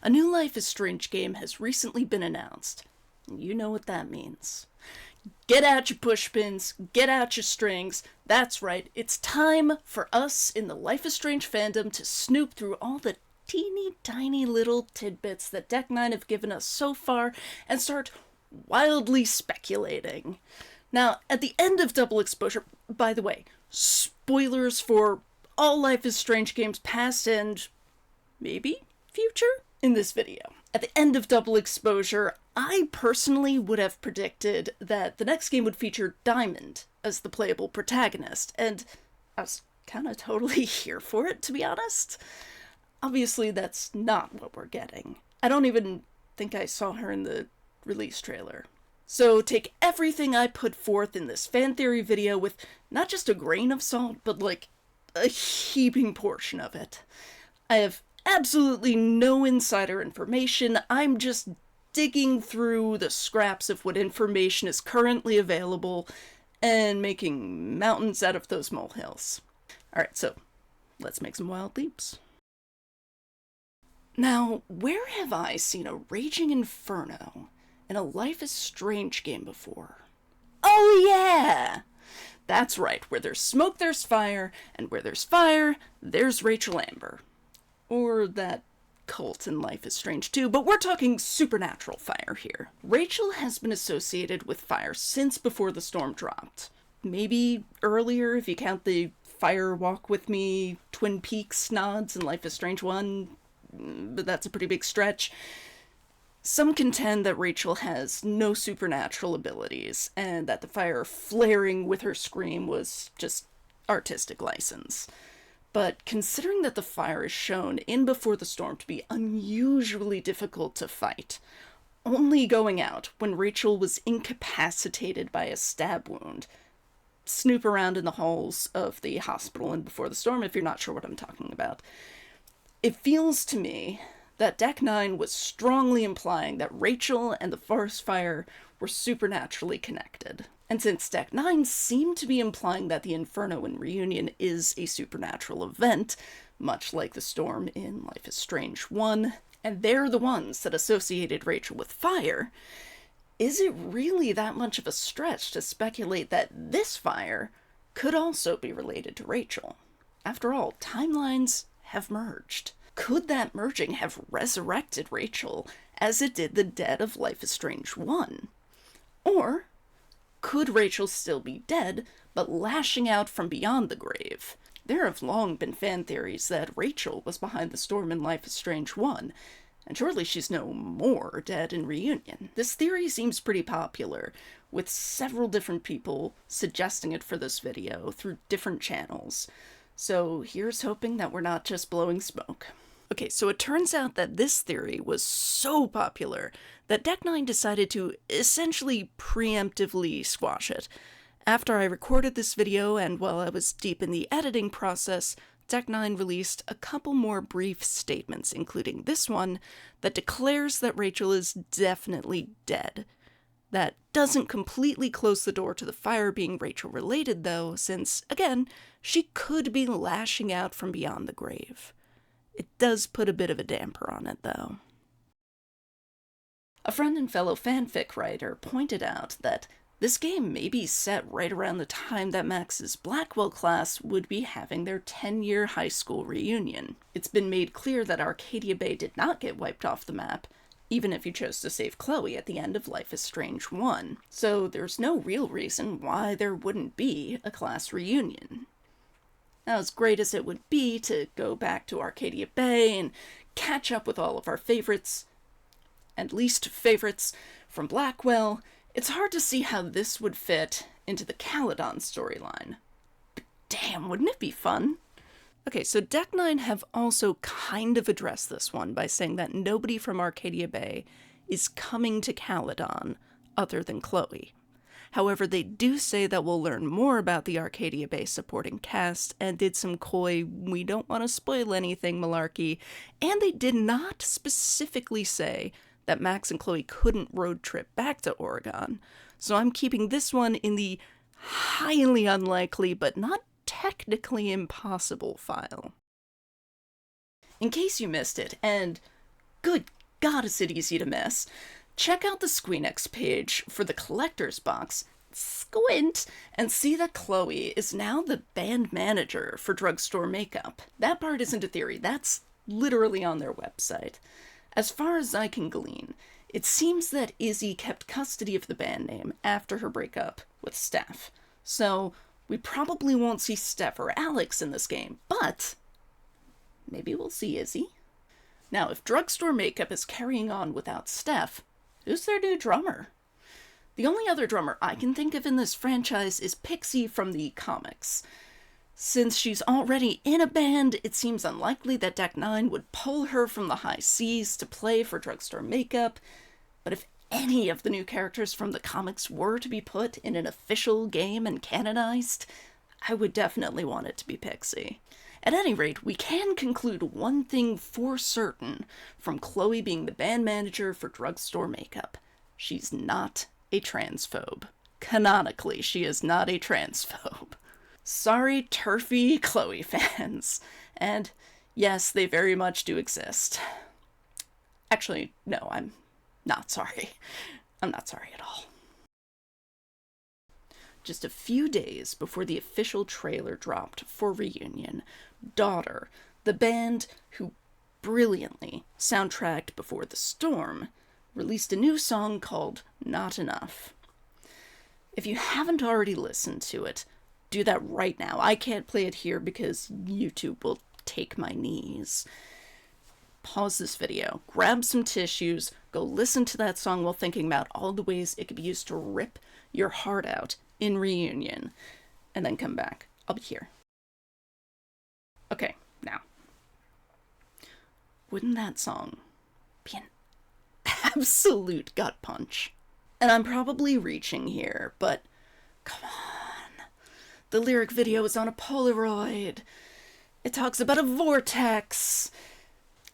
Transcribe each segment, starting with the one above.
A new Life is Strange game has recently been announced. You know what that means. Get out your pushpins, get out your strings. That's right, it's time for us in the Life is Strange fandom to snoop through all the teeny tiny little tidbits that Deck 9 have given us so far and start wildly speculating. Now, at the end of Double Exposure, by the way, spoilers for all Life is Strange games past and maybe future in this video. At the end of Double Exposure, I personally would have predicted that the next game would feature Diamond as the playable protagonist, and I was kind of totally here for it, to be honest. Obviously, that's not what we're getting. I don't even think I saw her in the release trailer. So take everything I put forth in this fan theory video with not just a grain of salt, but like a heaping portion of it. I have absolutely no insider information. I'm just digging through the scraps of what information is currently available and making mountains out of those molehills. Alright, so let's make some wild leaps. Now, where have I seen a raging inferno in a Life is Strange game before? Oh yeah! That's right, where there's smoke there's fire, and where there's fire, there's Rachel Amber. Or that cult in Life is Strange too, but we're talking supernatural fire here. Rachel has been associated with fire since before the storm dropped. Maybe earlier if you count the Fire Walk With Me Twin Peaks nods in Life is Strange 1, but that's a pretty big stretch. Some contend that Rachel has no supernatural abilities, and that the fire flaring with her scream was just artistic license. But considering that the fire is shown in Before the Storm to be unusually difficult to fight, only going out when Rachel was incapacitated by a stab wound, snoop around in the halls of the hospital in Before the Storm if you're not sure what I'm talking about. It feels to me that Deck 9 was strongly implying that Rachel and the forest fire were supernaturally connected. And since Deck 9 seemed to be implying that the Inferno in Reunion is a supernatural event, much like the storm in Life is Strange 1, and they're the ones that associated Rachel with fire, is it really that much of a stretch to speculate that this fire could also be related to Rachel? After all, timelines have merged. Could that merging have resurrected Rachel as it did the dead of Life is Strange 1? Or could Rachel still be dead, but lashing out from beyond the grave? There have long been fan theories that Rachel was behind the storm in Life is Strange 1, and surely she's no more dead in Reunion. This theory seems pretty popular, with several different people suggesting it for this video through different channels. So here's hoping that we're not just blowing smoke. Okay, so it turns out that this theory was so popular that Deck 9 decided to essentially preemptively squash it. After I recorded this video and while I was deep in the editing process, Deck 9 released a couple more brief statements, including this one, that declares that Rachel is definitely dead. That doesn't completely close the door to the fire being Rachel-related, though, since, again, she could be lashing out from beyond the grave. It does put a bit of a damper on it, though. A friend and fellow fanfic writer pointed out that this game may be set right around the time that Max's Blackwell class would be having their 10-year high school reunion. It's been made clear that Arcadia Bay did not get wiped off the map, even if you chose to save Chloe at the end of Life is Strange 1, so there's no real reason why there wouldn't be a class reunion. Now, as great as it would be to go back to Arcadia Bay and catch up with all of our favorites, and least favorites, from Blackwell, it's hard to see how this would fit into the Caledon storyline. But damn, wouldn't it be fun? Okay, so Deck 9 have also kind of addressed this one by saying that nobody from Arcadia Bay is coming to Caledon other than Chloe. However, they do say that we'll learn more about the Arcadia Bay supporting cast, and did some coy, we don't want to spoil anything malarkey, and they did not specifically say that Max and Chloe couldn't road trip back to Oregon, so I'm keeping this one in the highly unlikely but not technically impossible file. In case you missed it, and good God, is it easy to miss. Check out the Squeenix page for the collector's box, squint, and see that Chloe is now the band manager for Drugstore Makeup. That part isn't a theory, that's literally on their website. As far as I can glean, it seems that Izzy kept custody of the band name after her breakup with Steph. So we probably won't see Steph or Alex in this game, but maybe we'll see Izzy. Now, if Drugstore Makeup is carrying on without Steph, who's their new drummer? The only other drummer I can think of in this franchise is Pixie from the comics. Since she's already in a band, it seems unlikely that Deck 9 would pull her from the high seas to play for Drugstore Makeup, but if any of the new characters from the comics were to be put in an official game and canonized, I would definitely want it to be Pixie. At any rate, we can conclude one thing for certain from Chloe being the band manager for Drugstore Makeup. She's not a transphobe. Canonically, she is not a transphobe. Sorry, turfy Chloe fans. And yes, they very much do exist. Actually, no, I'm not sorry. I'm not sorry at all. Just a few days before the official trailer dropped for Reunion, Daughter, the band who brilliantly soundtracked Before the Storm, released a new song called Not Enough. If you haven't already listened to it, do that right now. I can't play it here because YouTube will take my knees. Pause this video, grab some tissues, go listen to that song while thinking about all the ways it could be used to rip your heart out in Reunion, and then come back. I'll be here. Okay, now, wouldn't that song be an absolute gut punch? And I'm probably reaching here, but come on. The lyric video is on a Polaroid. It talks about a vortex.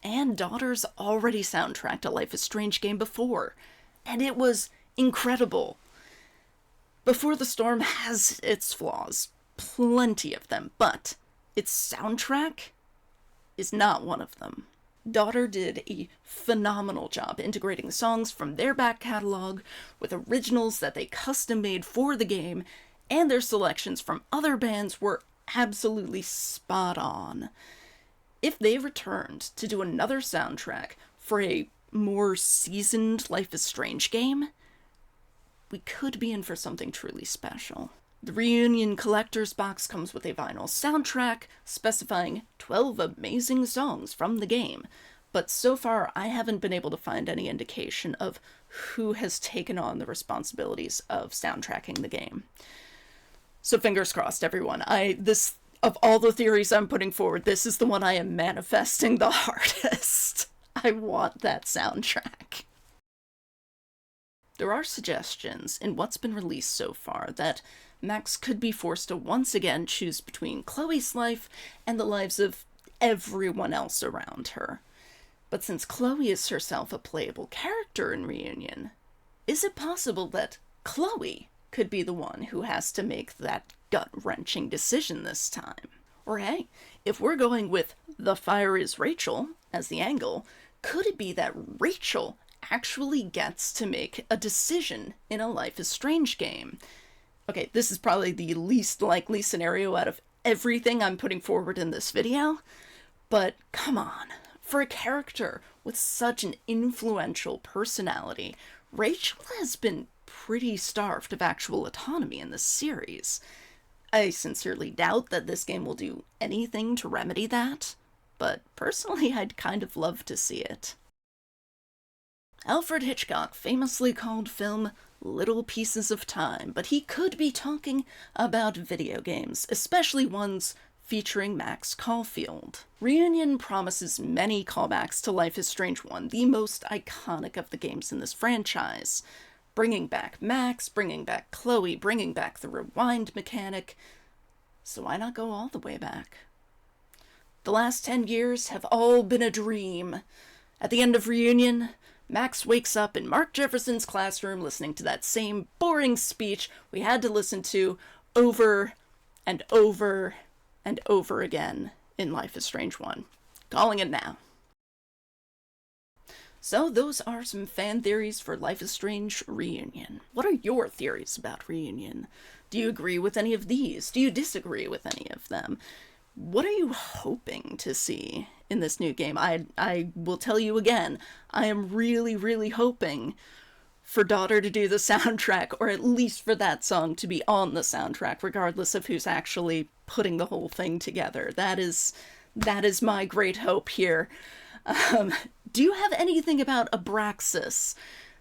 And Daughter's already soundtracked a Life is Strange game before, and it was incredible. Before the Storm has its flaws, plenty of them, but its soundtrack is not one of them. Daughter did a phenomenal job integrating songs from their back catalog with originals that they custom made for the game, and their selections from other bands were absolutely spot on. If they returned to do another soundtrack for a more seasoned Life is Strange game, we could be in for something truly special. The Reunion Collector's Box comes with a vinyl soundtrack specifying 12 amazing songs from the game, but so far I haven't been able to find any indication of who has taken on the responsibilities of soundtracking the game. So fingers crossed, everyone. Of all the theories I'm putting forward, this is the one I am manifesting the hardest. I want that soundtrack. There are suggestions in what's been released so far that Max could be forced to once again choose between Chloe's life and the lives of everyone else around her. But since Chloe is herself a playable character in Reunion, is it possible that Chloe could be the one who has to make that gut-wrenching decision this time? Or hey, if we're going with the fire is Rachel as the angle, could it be that Rachel actually gets to make a decision in a Life is Strange game? Okay, this is probably the least likely scenario out of everything I'm putting forward in this video, but come on, for a character with such an influential personality, Rachel has been pretty starved of actual autonomy in this series. I sincerely doubt that this game will do anything to remedy that, but personally I'd kind of love to see it. Alfred Hitchcock famously called film little pieces of time, but he could be talking about video games, especially ones featuring Max Caulfield. Reunion promises many callbacks to Life is Strange 1, the most iconic of the games in this franchise. Bringing back Max, bringing back Chloe, bringing back the rewind mechanic. So why not go all the way back? The last 10 years have all been a dream. At the end of Reunion, Max wakes up in Mark Jefferson's classroom listening to that same boring speech we had to listen to over and over and over again in Life is Strange 1. Calling it now. So those are some fan theories for Life is Strange Reunion. What are your theories about Reunion? Do you agree with any of these? Do you disagree with any of them? What are you hoping to see in this new game? I will tell you again, I am really, really hoping for Daughter to do the soundtrack, or at least for that song to be on the soundtrack, regardless of who's actually putting the whole thing together. That is my great hope here. Do you have anything about Abraxas?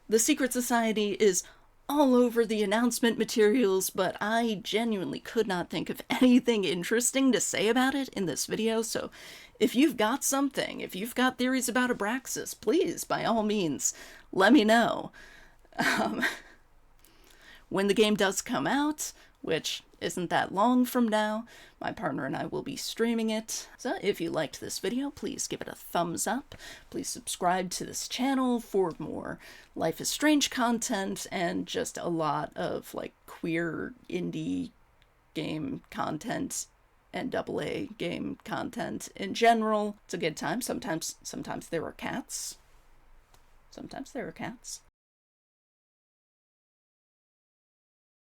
The Secret Society is all over the announcement materials, but I genuinely could not think of anything interesting to say about it in this video, so if you've got something, if you've got theories about Abraxas, please, by all means, let me know. When the game does come out, which isn't that long from now, my partner and I will be streaming it. So if you liked this video, please give it a thumbs up. Please subscribe to this channel for more Life is Strange content and just a lot of like queer indie game content and AA game content in general. It's a good time. Sometimes there are cats. Sometimes there are cats.